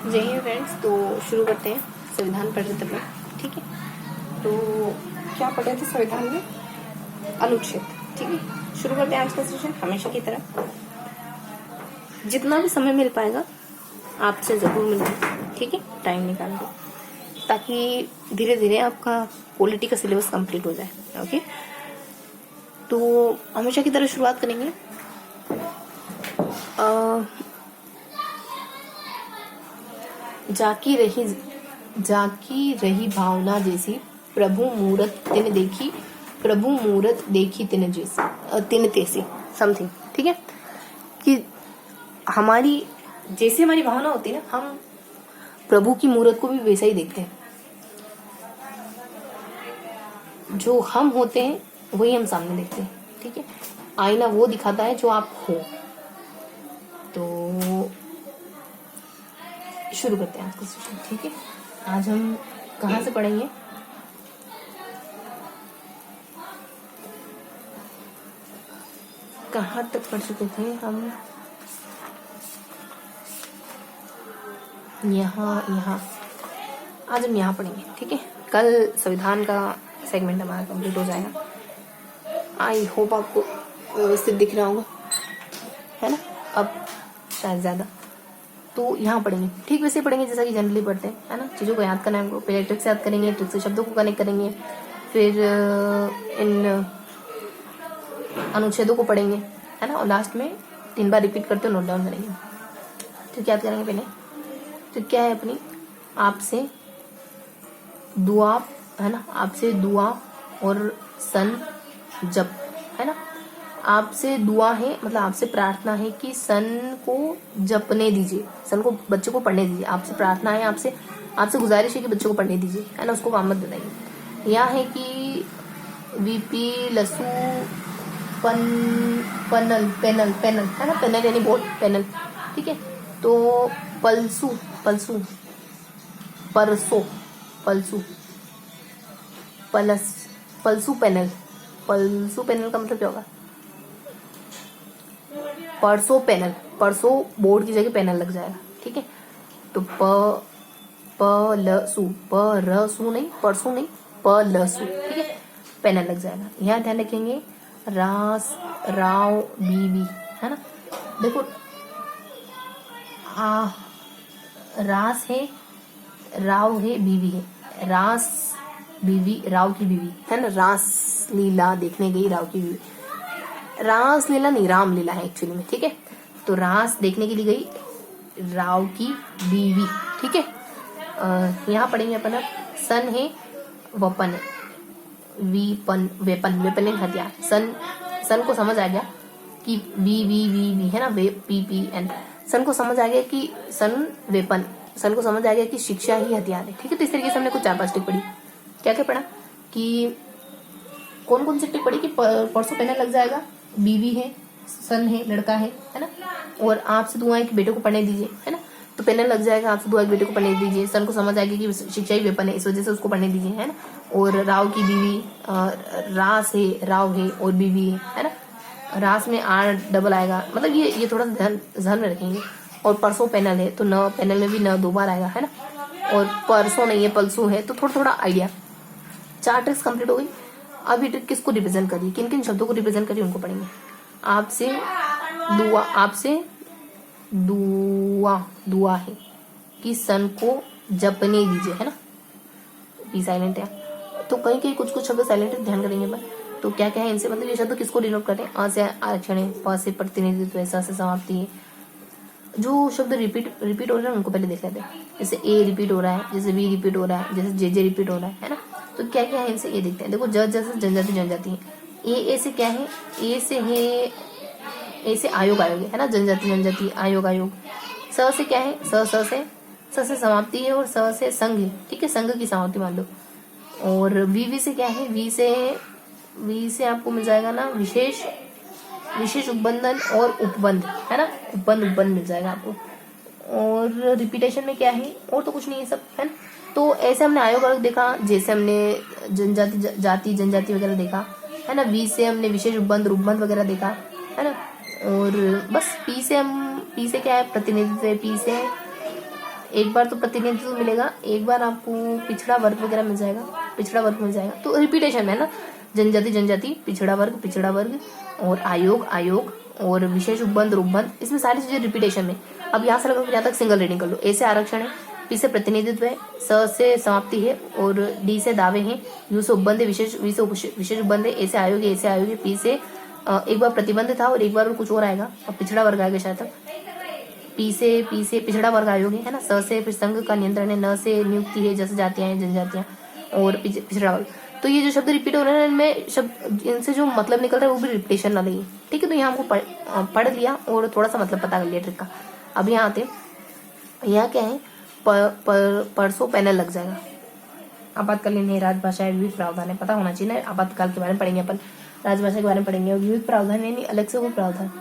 जय हिंद फ्रेंड्स। तो शुरू करते हैं। संविधान पढ़ रहे थे अपना, ठीक है। तो क्या पढ़ रहे थे संविधान में? अनुच्छेद, ठीक है। शुरू करते हैं आज का सेशन। हमेशा की तरह जितना भी समय मिल पाएगा आपसे जरूर मिलेगा, ठीक है। टाइम निकाल दो ताकि धीरे धीरे आपका पॉलिटी का सिलेबस कंप्लीट हो जाए, ओके। तो हमेशा की तरह शुरुआत करेंगे। जाकी रही भावना जैसी प्रभु मूरत तिन देखी, प्रभु मूरत देखी तिन जैसी, तिन तैसी समथिंग, ठीक है। कि हमारी जैसे हमारी भावना होती है ना, हम प्रभु की मूरत को भी वैसा ही देखते हैं। जो हम होते हैं वही हम सामने देखते हैं, ठीक है। आईना वो दिखाता है जो आप हो। तो शुरू करते हैं आज का सेशन, ठीक है। आज हम कहाँ से पढ़ेंगे? कहाँ तक पढ़ चुके थे हम? यहाँ आज हम यहाँ पढ़ेंगे, ठीक है। कल संविधान का सेगमेंट हमारा कंप्लीट हो जाएगा। आई होप आपको व्यवस्थित दिख रहा होगा, है ना। अब शायद ज्यादा तो यहाँ पढ़ेंगे, ठीक वैसे पढ़ेंगे जैसा कि जनरली पढ़ते हैं, है ना। चीज़ों को याद करना है हमको। पहले ट्रिक से याद करेंगे, ट्रिक से शब्दों को कनेक्ट करेंगे, फिर इन अनुच्छेदों को पढ़ेंगे, है ना। और लास्ट में 3 बार रिपीट करते हुए नोट डाउन करेंगे। ट्रिक याद करेंगे पहले। ट्रिक क्या है अपनी? आपसे दुआ, है ना। आपसे दुआ और सन जप, है ना। आपसे दुआ है मतलब आपसे प्रार्थना है कि सन को जपने दीजिए, सन को बच्चे को पढ़ने दीजिए। आपसे प्रार्थना है, आपसे गुजारिश है कि बच्चे को पढ़ने दीजिए, है ना। उसको कामत बताइए। यह है कि वीपी लसू पेनल, है ना। पेनल यानी बोर्ड, पेनल, ठीक है। तो पल्सू परसो पल्सू पेनल का मतलब क्या होगा? परसो पेनल, परसो बोर्ड की जगह पेनल लग जाएगा, ठीक है। तो परसू नहीं, परसों नहीं, पलसू, ठीक है। पेनल लग जाएगा। यहाँ ध्यान रखेंगे रास राव बीवी, है ना। देखो रास है, राव है, बीवी है। रास बीवी, राव की बीवी, है ना। रास लीला देखने गई राव की बीवी। रास लीला नहीं, राम लीला है एक्चुअली में, ठीक है। तो रास देखने के लिए गई राव की बीवी, ठीक है। यहाँ पढ़ेंगे अपन। सन है, वपन है, वेपन है हथियार। सन को समझ आ गया कि वी है ना, वे पी एन। सन को समझ आ गया कि सन वेपन, सन को समझ आ गया कि शिक्षा ही हथियार है, ठीक है। तो इस तरीके से हमने कुछ 4-5 टिक पढ़ी। क्या क्या पढ़ा कि कौन सी टिक पढ़ी कि परसों पेनल लग जाएगा, बीवी है, सन है, लड़का है ना। और आपसे दुआ है कि बेटे को पढ़ने दीजिए, है ना। तो पेनल लग जाएगा, आपसे दुआ है कि बेटे को पढ़ने दीजिए। सन को समझ आएगी कि शिक्षा ही वेपन है, इस वजह से उसको पढ़ने दीजिए, है ना। और राव की बीवी, रास है, राव है और बीवी है ना। रास में आर डबल आएगा, मतलब ये थोड़ा ध्यान में रखेंगे। और परसों पेनल है तो न, पेनल में भी न 2 बार आएगा, है ना। और परसों नहीं है, पल्सू है, तो थोड़ा आइडिया। 4 ट्रिक्स कंप्लीट हो गई। अब ये ट्रिक किसको रिप्रेजेंट करिए, किन किन शब्दों को रिप्रेजेंट करिए उनको पढ़ेंगे। आपसे दुआ है कि सन को जपने दीजिए, है ना। बी साइलेंट है, तो कहीं कुछ शब्द साइलेंट है, ध्यान करेंगे अपन। तो क्या क्या है इनसे, मतलब ये शब्द किसको डिनोट करें? अ से आरक्षण है, प से प्रतिनिधित्व है, स से समाप्ति है। जो शब्द रिपीट हो रहे हैं उनको पहले देख लेते हैं। जैसे ए रिपीट हो रहा है, जैसे वी रिपीट हो रहा है, जैसे जे रिपीट हो रहा है ना। तो क्या क्या है इनसे ये देखते हैं। देखो जैसे जनजाति है। ए से क्या है? ए से आयोग है ना। जनजाति आयोग। स से क्या है? स से समाप्ति है और स से संघ है, ठीक है। संघ की समाप्ति मान लो। और वी से क्या है? वी से आपको मिल जाएगा ना विशेष उपबंधन और उपबंध, है ना। उपबंध मिल जाएगा आपको। और रिपीटेशन में क्या है? और तो कुछ नहीं है, सब है ना। तो ऐसे हमने आयोग देखा, जैसे हमने जनजाति वगैरह देखा, है ना। वी से हमने विशेष उपबंध वगैरह देखा, है ना। और बस पी से क्या है? प्रतिनिधित्व है। पी से एक बार तो प्रतिनिधित्व मिलेगा, एक बार आपको पिछड़ा वर्ग वगैरह मिल जाएगा, पिछड़ा वर्ग मिल जाएगा। तो रिपीटेशन है ना, जनजाति जनजाति, पिछड़ा वर्ग और आयोग आयोग और विशेष उपबंध उपबंध, इसमें सारी चीजें रिपीटेशन में। अब यहाँ से लगभग यहाँ तक सिंगल रीडिंग कर लो। ए से आरक्षण है, पी से प्रतिनिधित्व है, स से समाप्ति है और डी से दावे हैं, यू से उपबंध है, विशेष वी से विशेष उपबंध है, ए से आयोग है, ए से आयोग है, पी से एक बार प्रतिबंध था और एक बार कुछ और आएगा, अब पिछड़ा वर्ग आएगा शायद तक। पी से पिछड़ा वर्ग आयोग है ना, स से फिर संघ का नियंत्रण है, न से नियुक्ति है, जैसे जातियां हैं जनजातियां और पिछड़ा वर्ग। तो ये जो शब्द रिपीट हो रहे हैं इनमें शब्द, इनसे जो मतलब निकल रहा है वो भी रिपीटेशन वाला ही है। ठीक है, तो यहाँ हमको पढ़ लिया और थोड़ा सा मतलब पता कर लिया ट्रिक का। अब यहाँ आते, यहाँ क्या है, परसों पैनल लग जाएगा। आपातकालीन है, राजभाषा है, विविध प्रावधान है, पता होना चाहिए ना। आपातकाल के बारे में पढ़ेंगे अपन, राजभाषा के बारे में पढ़ेंगे और विविध प्रावधान है, नहीं अलग से वो प्रावधान।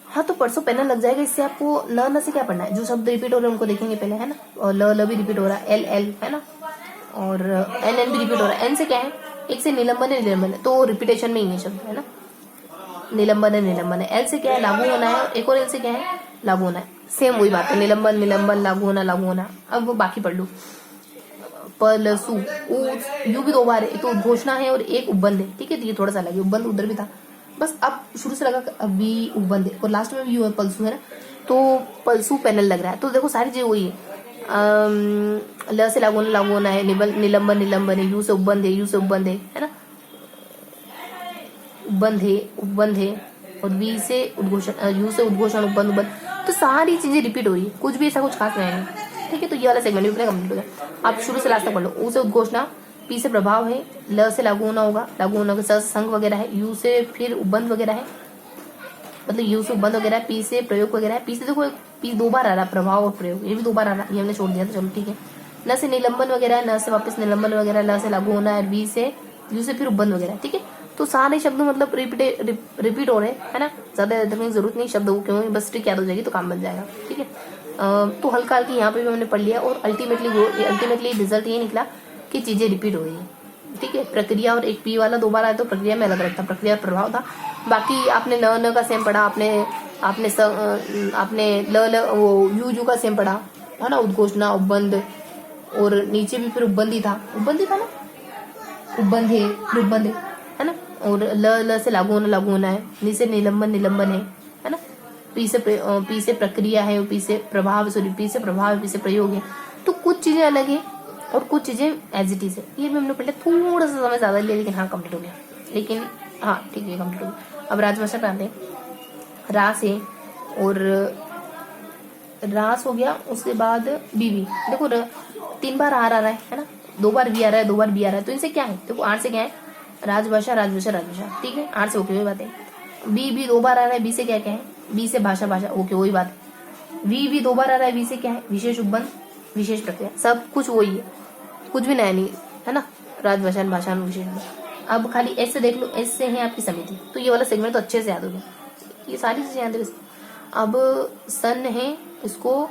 हाँ, तो परसों पैनल लग जाएगा। इससे आपको न से क्या पढ़ना है, जो शब्द रिपीट हो रहे हैं उनको देखेंगे पहले, है ना। और ल भी रिपीट हो रहा है, एल है ना, और एन भी रिपीट हो रहा है। एन से क्या है, एक से निलंबन है, तो रिपीटेशन में ही है शब्द, है ना, निलंबन है। एल से क्या है, लागू होना है, एक और एल से क्या है, लागू होना है। सेम वही बात है, निलंबन लागू होना। अब वो बाकी पढ़ लो। पलसु यू भी 2 बार है, एक तो उद्घोषणा है और एक उपबंध है। ठीक है, तो ये थोड़ा सा अलग है, उपबंध उधर भी था, बस अब शुरू से लगा अब भी उपबंध है और लास्ट में भी यू है, पलसु है ना, तो पलसु पैनल लग रहा है। तो देखो सारी चीजें वही है। ल से लागू होना है, निलंबन है, यू से उपबंध है ना, उपबंध है और वी से उद्घोषण, यू से उद्घोषण, उपबंध। तो सारी चीजें रिपीट हो रही है, कुछ भी ऐसा कुछ खास नहीं है। ठीक है, तो ये वाला सेगमेंट भी कंप्लीट हो गया। आप शुरू से लास्ट तक पढ़ लो। ऊ से उद्घोषणा, पी से प्रभाव है, ल से लागू होना के साथ संघ वगैरह है, यू से फिर उपबंध वगैरह है, मतलब यू से उपबंध वगैरह है, पी से प्रयोग वगैरह है। पी से देखो पी 2 बार आ रहा है, प्रभाव और प्रयोग, ये भी 2 बार आ रहा है, ये हमने छोड़ दिया था, चलो ठीक है। न से निलंबन वगैरह है, न से वापस निलंबन वगैरह, ल से लागू होना है, वी से यू से फिर उपबंध वगैरह। ठीक है, तो सारे शब्द मतलब रिपीट हो रहे हैं, है ना, ज्यादा देखने की जरूरत नहीं शब्दों क्यों, बस ट्रिक याद हो जाएगी तो काम बन जाएगा। ठीक है, तो हल्का हल्की यहाँ पे भी हमने पढ़ लिया और अल्टीमेटली रिजल्ट ये निकला कि चीजें रिपीट हो रही है। ठीक है, प्रक्रिया और एक पी वाला 2 बार आया तो प्रक्रिया में अलग रहता, प्रक्रिया प्रभाव था। बाकी आपने न का सेम पढ़ा, आपने ल वो यू का सेम पढ़ा, है ना, उद्घोषणा, उपबंध और नीचे भी फिर उपबंध ही था ना, उपबंध है ना, और ल से लागू होना है, नीचे निलंबन है ना, पी से प्रक्रिया है, पी से प्रभाव है, पी से प्रयोग है। तो कुछ चीजें अलग है और कुछ चीजें एज इट इज है। ये भी हमने पहले थोड़ा सा समय ज्यादा लिया, लेकिन हाँ कंप्लीट हो गया, लेकिन हाँ ठीक है कंप्लीट हो गया। अब राजभाषा पे आते हैं। रास है और रास हो गया, उसके बाद बीवी। देखो 3 बार आर आ रहा है ना, 2 बार भी आ रहा है, 2 बार भी आ रहा है, तो इनसे क्या है, देखो आर से क्या है, राजभाषा। ठीक है, आर से ओके वही बात है। बी 2 बार आ रहा है, बी से क्या है, बी से भाषा, ओके वही बात है। वी 2 बार आ रहा है, वी से क्या है, विशेष उपबंध, विशेष प्रक्रिया, सब कुछ वही है, कुछ भी नया नहीं है ना, राजभाषा भाषा विशेष। अब खाली एस से देख लो, एस से है आपकी समिति, तो ये वाला सेगमेंट तो अच्छे से याद हो गया, ये सारी चीजें याद है। अब सन है, इसको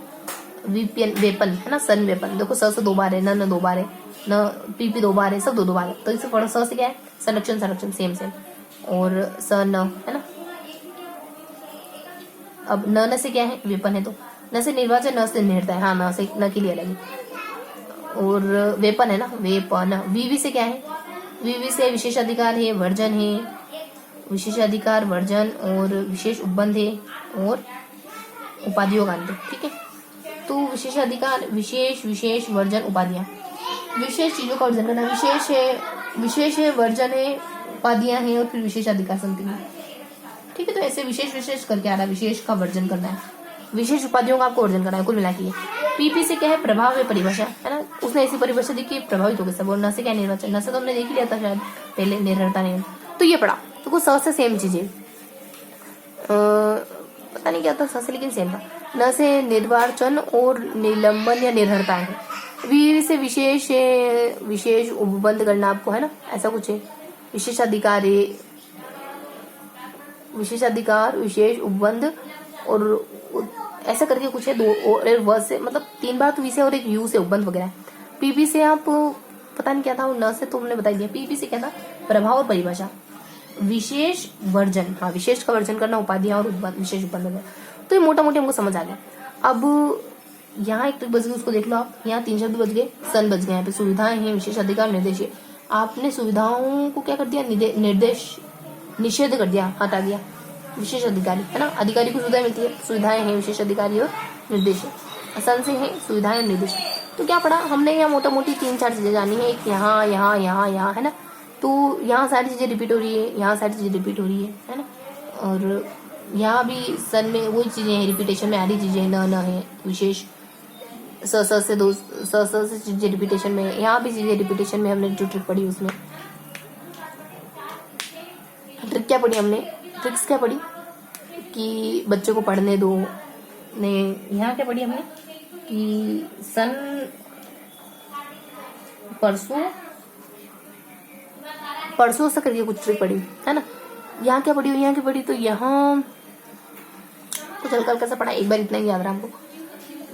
वेपन है ना, सन वेपन। देखो स से 2 बार है, न 2 बार है, न पी 2 बार है, सब 2 बार है, तो इसे पढ़ो। स से क्या है, संरक्षण सेम और स न है ना। अब न से क्या है, वेपन है, तो न से निर्वाचन, न से निर्णय है, हाँ न से न के लिए अलग है। और वेपन है ना, वेपन। वीवी से क्या है, वीवी से विशेषाधिकार है, वर्जन है, विशेषाधिकार वर्जन और विशेष उपबंध है और उपाधियों का अंत। ठीक है, तो विशेषाधिकार, विशेष वर्जन, उपाधियां, विशेष चीजों का वर्जन करना, विशेष है, वर्जन है, उपाधियां हैं और फिर विशेषाधिकार संति है। ठीक है, तो ऐसे विशेष करके आ रहा है, विशेष का वर्जन करना है, विशेष उपाधियों का आपको वर्जन करना है, कुल मिला के। पीपी से क्या है, प्रभाव है, परिभाषा है ना, उसने ऐसी परिभाषा दी कि प्रभावित हो गए सब। और न से क्या, निर्वाचन। न से तो हमने देख ही लिया था शायद पहले, निर्भरता नहीं, तो ये पढ़ा। तो स से सेम चीजें, पता नहीं क्या था स से, लेकिन सेम था। न से निर्वाचन और निलंबन या निर्भरता है। वी से विशेष उपबंध करना आपको, है ना, ऐसा कुछ है। विशेषाधिकार, विशेष उपबंध और ऐसा करके कुछ है। 2 और व से, मतलब 3 बार तो वी से और एक यू से उपबंध वगैरह। पीपी से आप पता नहीं क्या था, न से तो हमने बता दिया। पीपी से क्या था, प्रभाव और परिभाषा, विशेष वर्जन, हाँ विशेष का वर्जन करना, उपाधियां और विशेष उपबंध वगैरह। तो ये मोटा मोटी हमको समझ आ गया। अब यहाँ एक ट्रिक बच गई, उसको देख लो आप। यहाँ 3 शब्द बच गए, सन बच गए। यहाँ पे सुविधाएं हैं, विशेष अधिकार, निर्देश है। आपने सुविधाओं को क्या कर दिया, निर्देश निषेध कर दिया, हटा दिया। विशेष अधिकारी है ना, अधिकारी को सुविधा मिलती है, सुविधाएं हैं, विशेष अधिकारी और निर्देश है। सन से है सुविधाएं और निर्देश। तो क्या पढ़ा हमने, यहाँ मोटा मोटी 3-4 चीजें जानी है। एक यहाँ यहाँ यहाँ यहाँ है ना, तो यहाँ सारी चीजें रिपीट हो रही है, यहाँ सारी चीजें रिपीट हो रही है ना। और यहाँ भी सन में वही चीजें हैं, रिपीटेशन में आ रही चीजें, न है विशेष, से चीजें रिपीटेशन में, यहाँ भी चीजें रिपीटेशन में। हमने जो ट्रिक पढ़ी उसमें ट्रिक क्या पढ़ी हमने, ट्रिक्स क्या पढ़ी कि बच्चों को पढ़ने दो ने। यहाँ क्या पढ़ी हमने कि सन परसों से करके कुछ ट्रिक पढ़ी है ना। यहाँ क्या पढ़ी, यहाँ क्या पढ़ी, तो यहाँ कुछ हल्का हल्का सा पढ़ा, एक बार इतना ही याद रहा हमको।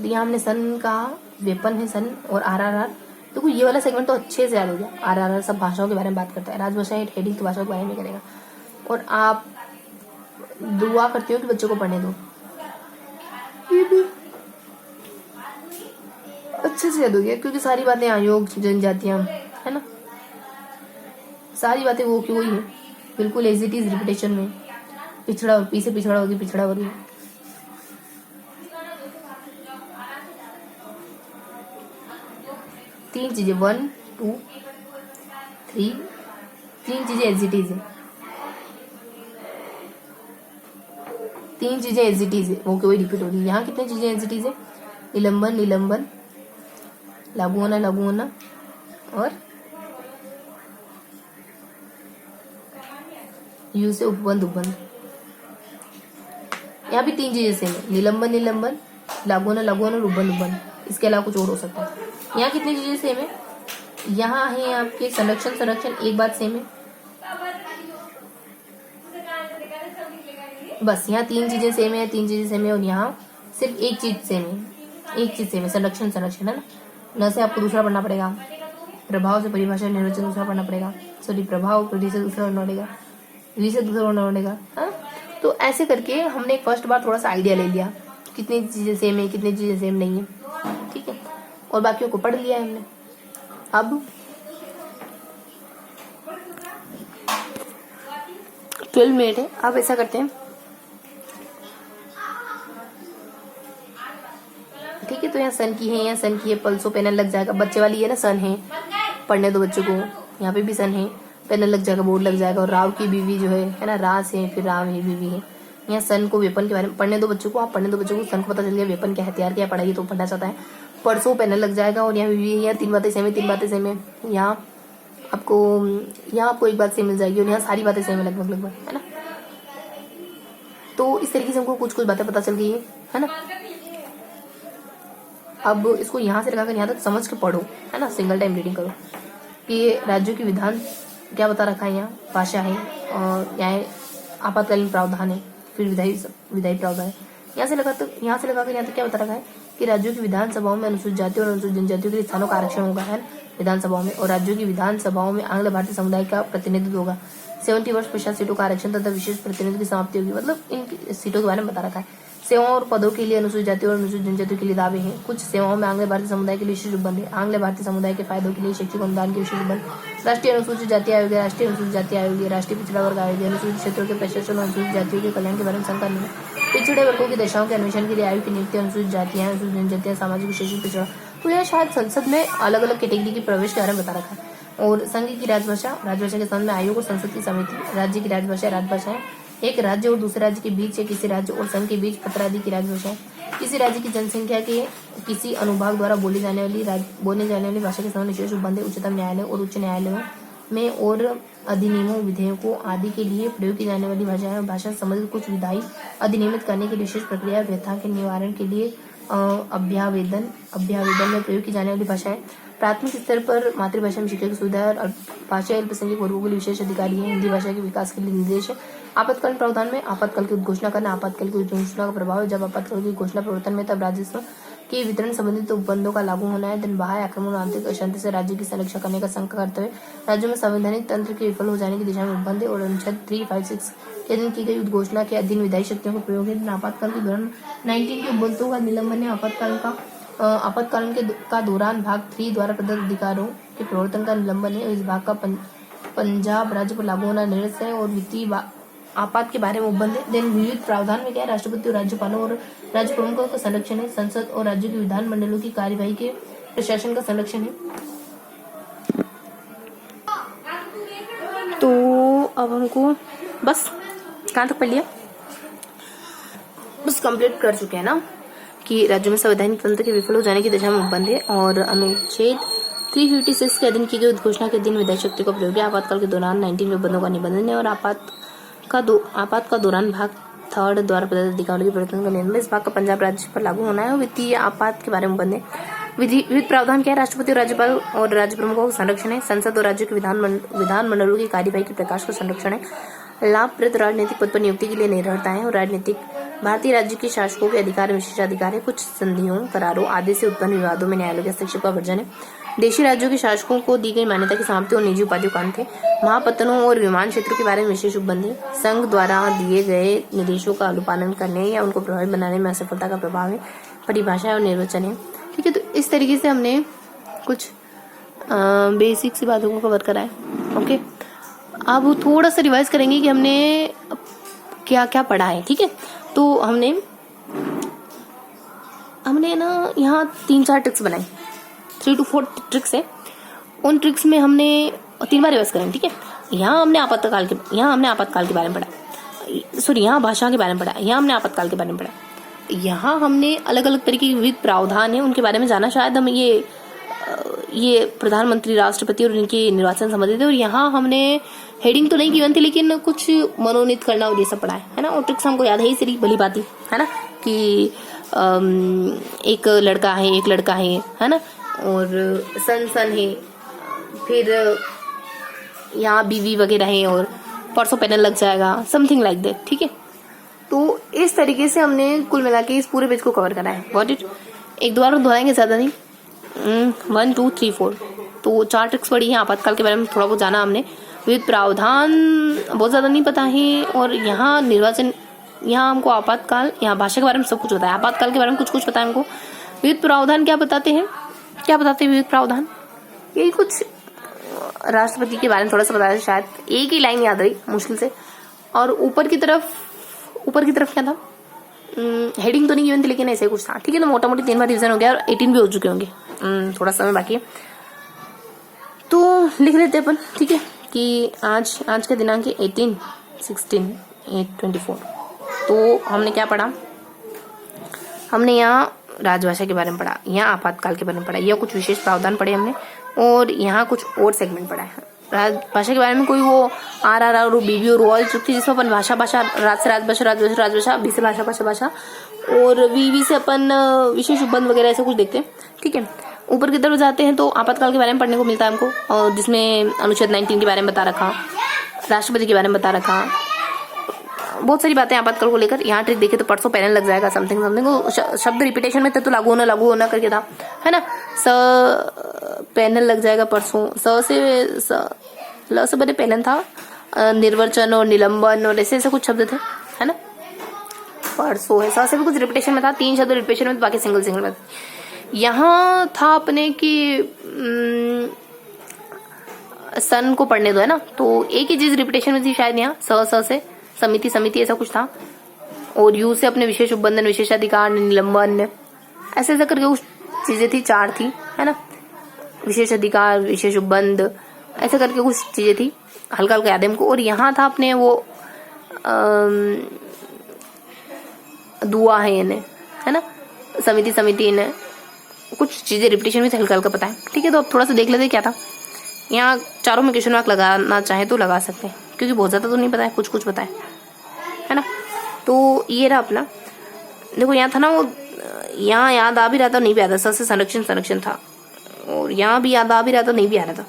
यहाँ हमने सन का वेपन है, सन और RRR। देखो ये वाला सेगमेंट तो अच्छे से याद हो गया। RRR सब भाषाओं के बारे में बात करता है, राजभाषा हेडिंग तो भाषाओं के बारे में करेगा। और आप दुआ करते हो कि बच्चों को पढ़ने दो, ये भी अच्छे से याद हो गया, क्योंकि सारी बातें आयोग जनजातियां है ना, सारी बातें वो की वही है, बिल्कुल एज इट इज रिपीटेशन में। पिछड़ा पी से पिछड़ा होगी, पिछड़ा वर्ग। 3 चीजें 1 2 3, 3 चीजें एज इट इज है, 3 चीजें एज इट इज है, वो क्यों रिपीट हो रही है। यहाँ कितनी चीजें एज इट इज है, निलंबन निलंबन, लागू होना और यू से उपबंध उपबंध। यहाँ भी 3 चीजें सेम है, निलंबन निलंबन, लागू होना और उपबंध उपबंध। इसके अलावा कुछ और हो सकता है। यहाँ कितनी चीजें सेम है, यहाँ है आपके संरक्षण एक बात सेम है, बस यहाँ 3 चीजें सेम है, 3 चीजें सेम है। और यहाँ सिर्फ एक चीज सेम है, एक चीज सेम है, संरक्षण है ना। न से आपको दूसरा पढ़ना पड़ेगा, प्रभाव से परिभाषा निर्वचन दूसरा पढ़ना पड़ेगा, सॉरी प्रभाव प्रति से दूसरा पढ़ना पड़ेगा, वी से दूसरा पढ़ना पड़ेगा। हाँ, तो ऐसे करके हमने फर्स्ट बार थोड़ा सा आइडिया ले लिया कितनी चीजें सेम है, कितनी चीजें सेम नहीं है, ठीक है। और बाकियों को पढ़ लिया है हमने। अब 12 मिनट है, अब ऐसा करते हैं, ठीक है। तो यहाँ सन की है, यहाँ सन की है, पल्सो पैनल लग जाएगा, बच्चे वाली है ना, सन है, पढ़ने दो बच्चों को। यहाँ पे भी सन है, पैनल लग जाएगा, बोर्ड लग जाएगा। और राव की बीवी जो है ना, रास है, फिर राव है, बीवी है। यहाँ सन को वेपन के बारे में पढ़ने दो बच्चों को, आप पढ़ने दो बच्चों को, सन को पता चल गया वेपन क्या हथियार क्या पढ़ाई तो पढ़ना चाहता है। परसों पैनल लग जाएगा, और यहाँ बीवी है। यहाँ 3 बातें सेम है, 3 बातें सेम है। यहाँ आपको एक बात सेम मिल जाएगी, और यहाँ सारी बातें सेम है लगभग है ना। तो इस तरीके से हमको कुछ बातें पता चल गई है ना। अब इसको यहाँ से लगाकर यहाँ तक समझ के पढ़ो है ना, सिंगल टाइम रीडिंग करो कि राज्यों की विधान क्या बता रखा है। यहाँ भाषा है, और न्याय आपातकालीन प्रावधान है, फिर विधायी प्रावधान है। यहाँ से लगाकर यहाँ तक क्या बता रखा है कि राज्यों की विधानसभाओं में अनुसूचित जाति और अनुसूचित जनजातियों के लिए स्थानों का आरक्षण होगा है विधानसभाओं में। और राज्यों की विधानसभाओं में आंग्ल भारतीय समुदाय का प्रतिनिधित्व होगा। 70 वर्ष पश्चात सीटों का आरक्षण तथा विशेष प्रतिनिधित्व की समाप्ति होगी। मतलब इन सीटों के बारे में बता रखा है। सेवाओं और पदों के लिए अनुसूचित जाति और अनुसूचित जनजातियों के लिए दावे हैं। कुछ सेवाओं में आंग्ल भारतीय समुदाय के लिए विशेष उपबंध है। आंग्ल भारतीय समुदाय के फायदों के लिए शैक्षिक अनुदान के विशेष उपबंध। राष्ट्रीय अनुसूचित जाति आयोग, राष्ट्रीय अनुसूचित जाति आयोग, राष्ट्रीय पिछड़ा वर्ग आयोग, अनुसूचित क्षेत्रों के प्रशासन और अनुसूचित जातियों के कल्याण के बारे में संकलन है। पिछड़े वर्गों की दशाओं के अन्वेषण के लिए आयोग की नियुक्ति, अनुसूचित जातियां, अनुसूचित जनजातियां, सामाजिक विशेष पिछड़ा। तो यह शायद संसद में अलग अलग कैटेगरी के प्रवेश के बारे में बता रखा है। और संघ की राजभाषा के संबंध में आयोग और संसद की समिति। राज्य की राजभाषा है। एक राज्य और दूसरे राज्य के बीच या किसी राज्य और संघ के बीच पत्र आदि की राजभाषा है। किसी राज्य की जनसंख्या के किसी अनुभाग द्वारा बोली जाने वाली भाषा के संबंध विशेष उपबंध है। उच्चतम न्यायालय और उच्च न्यायालयों में और अधिनियमों, विधेयकों आदि के लिए प्रयोग की जाने वाली भाषा संबंधित कुछ विधायी अधिनियमित करने के विशेष प्रक्रिया व्यथा के निवारण के लिए अभ्यावेदन में प्रयोग की जाने वाली भाषा है। प्राथमिक स्तर पर मातृभाषा में शिक्षा की सुविधा और भाषा अल्पसंख्यक वर्गों के लिए विशेष अधिकारी है। हिंदी भाषा के विकास के लिए निर्देश है। आपातकालीन प्रावधान में आपातकाल की उद्घोषणा करना। आपातकाल की उद्घोषणा का प्रभाव है जब आपातकाल की घोषणा प्रवर्तन में तब राजस्व के वितरण संबंधित उपबंधों का लागू होना है। दिन बाह्य आक्रमण और आंतरिक अशांति से राज्य की संरक्षा करने का संकल्प करते हुए राज्यों में संवैधानिक तंत्र के विफल हो जाने की दिशा में उपबंध है। और अनुच्छेद 356 के दिन की गई उद्घोषणा के अधीन विधायी शक्तियों का प्रयोग है। आपातकाल के दौरान 19 के उपबंधों का निलंबन है। आपातकाल का आपातकालीन का दौरान भाग 3 द्वारा प्रदत्त अधिकारों के प्रवर्तन का निलंबन है। इस भाग का पंजाब राज्य पर लागू होना निरस्त है और वित्तीय आपात के बारे में उपबंध है। देन विविध प्रावधान में क्या है, राष्ट्रपति और राज्यपालों और राज्य प्रमुखों का संरक्षण है। संसद और राज्यों के विधान मंडलों की कार्यवाही के प्रशासन का संरक्षण है। तो अब हमको बस कहाँ तक पढ़ लिया, बस कंप्लीट कर चुके हैं ना कि राज्यों में संवैधानिक तंत्र के विफल हो जाने की दशा में उपबंध है और अनुच्छेद 356 के अधीन की गई घोषणा के दिन विधायी शक्ति का प्रयोग है। आपातकाल के दौरान 19 उपबंधों का निबंधन है और आपात का दौरान भाग 3 द्वारा प्रदत्त अधिकारों के प्रवर्तन का नियम। इस भाग का पंजाब राज्य पर लागू होना है और वित्तीय आपात के बारे में उपबंध है। विविध प्रावधान क्या है, राष्ट्रपति और राज्यपाल और राज्य प्रमुखों का संरक्षण है। संसद और राज्यों के विधान मंडलों की कार्यवाही के प्रकाश का संरक्षण है। लाभप्रद राजनीतिक पद पर नियुक्ति के लिए निर्भरता है और राजनीतिक भारतीय राज्य के शासकों के अधिकार विशेषाधिकार है। कुछ संधियों, करारों आदि से उत्पन्न विवादों में न्यायालय के हस्तक्षेप का वर्जन है। देशी राज्यों के शासकों को दी गई मान्यता की समाप्ति और निजी उपाधियों का अंत है। महापत्तनों और विमान क्षेत्रों के बारे में विशेष उपबंध है। संघ द्वारा दिए गए निर्देशों का अनुपालन करने या उनको प्रभावी बनाने में असफलता का प्रभाव है। परिभाषा और निर्वचन है। ठीक है, तो इस तरीके से हमने कुछ बेसिक सी बातों को कवर करा है। ओके, अब थोड़ा सा रिवाइज करेंगे कि हमने क्या क्या पढ़ा है। ठीक है, तो हमने ना यहाँ 3-4 ट्रिक्स बनाई, 3 to 4 ट्रिक्स है। उन ट्रिक्स में हमने 3 बार रिवाइज करेंगे। ठीक है, यहाँ हमने आपातकाल के बारे में पढ़ा, सॉरी यहाँ भाषा के बारे में पढ़ा, यहाँ हमने आपातकाल के बारे में पढ़ा, यहाँ हमने अलग अलग तरीके के विविध प्रावधान है उनके बारे में जाना। शायद हम ये प्रधानमंत्री, राष्ट्रपति और उनके निर्वाचन संबंधित है। और यहाँ हमने हेडिंग तो नहीं गिवन थी लेकिन कुछ मनोनीत करना और ये सब पढ़ा है ना। और ट्रिक्स हमको याद है ही, सिर्फ भली बात है ना, कि एक लड़का है ना, और सन है, फिर यहाँ बीवी वगैरह है और परसों पैनल लग जाएगा, समथिंग लाइक दैट। ठीक है, तो इस तरीके से हमने कुल मिला के इस पूरे पेज को कवर करा है। Got it? एक दो बार दोहराएंगे, ज्यादा नहीं। 1 2 3 4 तो 4 ट्रिक्स पढ़ी है। आपातकाल के बारे में थोड़ा बहुत जाना हमने। विविध प्रावधान बहुत ज्यादा नहीं पता है। और यहाँ निर्वाचन, यहाँ हमको आपातकाल, यहाँ भाषा के बारे में सब कुछ होता है। आपातकाल के बारे में कुछ पता है हमको। विविध प्रावधान क्या बताते हैं विविध प्रावधान? यही कुछ राष्ट्रपति के बारे में थोड़ा सा बताया, शायद एक ही लाइन याद रही मुश्किल से। और ऊपर की तरफ क्या था, हेडिंग तो नहीं गिवन थी लेकिन ऐसे कुछ था। ठीक है, तो मोटा मोटी 3 बार रिविजन हो गया और 18 भी हो चुके होंगे। थोड़ा समय बाकी है तो लिख लेते हैं अपन। ठीक है, कि आज का दिनांक है 18/16/8/24। तो हमने क्या पढ़ा, हमने यहाँ राजभाषा के बारे में पढ़ा, यहाँ आपातकाल के बारे में पढ़ा, यह कुछ विशेष प्रावधान पढ़े हमने, और यहाँ कुछ और सेगमेंट पढ़ा है। राजभाषा के बारे में कोई वो RR और BB और ऑल चुकी, जिसमें अपन भाषा राज से राजभाषा, बी से भाषा, और VV से अपन विशेष उपबंध वगैरह ऐसा कुछ देखते हैं। ठीक है, ऊपर की तरफ जाते हैं तो आपातकाल के बारे में पढ़ने को मिलता है हमको, और जिसमें अनुच्छेद 19 के बारे में बता रखा, राष्ट्रपति के बारे में बता रखा, बहुत सारी बातें आपातकाल को लेकर। यहाँ ट्रिक देखे तो परसों पैनल लग जाएगा, समथिंग शब्द रिपीटेशन में तो लागू होना करके था, है ना। पैनल लग जाएगा परसों, ल से बड़े पैनल था, निर्वचन और निलंबन और ऐसे कुछ शब्द थे, है ना। परसों है, से भी कुछ रिपीटेशन में था, 3 शब्द रिपीटेशन में, बाकी सिंगल में। यहाँ था अपने की सन को पढ़ने दो, है ना। तो एक ही चीज रिपीटेशन में थी शायद, यहाँ स से समिति ऐसा कुछ था, और यू से अपने विशेष उपबंधन, विशेषाधिकार, निलंबन, ऐसे करके कुछ चीजें थी, 4 थी, है ना। विशेष अधिकार, विशेष उपबंध, ऐसे करके कुछ चीजें थी, हल्का याद है हमको। और यहाँ था अपने वो दुआ है इन्हें, है ना, समिति इन्हें, कुछ चीजें रिपीटेशन में हल्का पता है। ठीक है, तो अब थोड़ा सा देख लेते क्या था। यहाँ चारों में क्वेश्चन मार्क लगाना चाहे तो लगा सकते हैं, क्योंकि बहुत ज्यादा तो नहीं पता है, कुछ पता है ना। तो ये रहा अपना, देखो यहाँ था ना वो, यहाँ याद आ भी रहा था, नहीं भी आता, से संरक्षण था, और यहाँ भी याद आ भी रहा था, नहीं भी आ रहा था,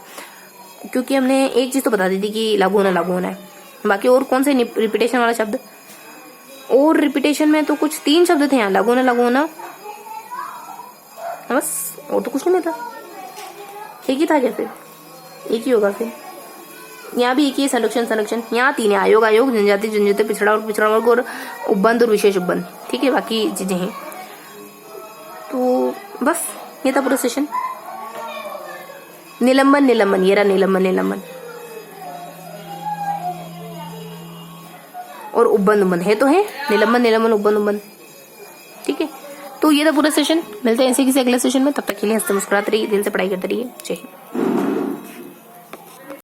क्योंकि हमने एक चीज तो बता दी थी कि लागू होना है। बाकी और कौन से रिपीटेशन वाला शब्द, और रिपीटेशन में तो कुछ 3 शब्द थे यहाँ, लागू होना, बस, और तो कुछ नहीं था। एक ही था क्या? फिर एक ही होगा। फिर यहाँ भी एक ही, संरक्षण। यहाँ 3 है, आयोग, जनजाति, पिछड़ा वर्ग और उपबंध और विशेष उपबंध। ठीक है, बाकी चीजें हैं। तो बस ये था पूरा सेशन। निलंबन निलंबन, ये रहा निलंबन निलंबन, और उब्बन उब्बन है तो है, निलंबन निलंबन उब्बन उब्बन। ठीक है, तो ये था पूरा सेशन। मिलते हैं ऐसे किसी अगले सेशन में, तब तक के लिए हंसते मुस्कुराते रहिए, दिल से पढ़ाई करते रहिए। जय हिंद।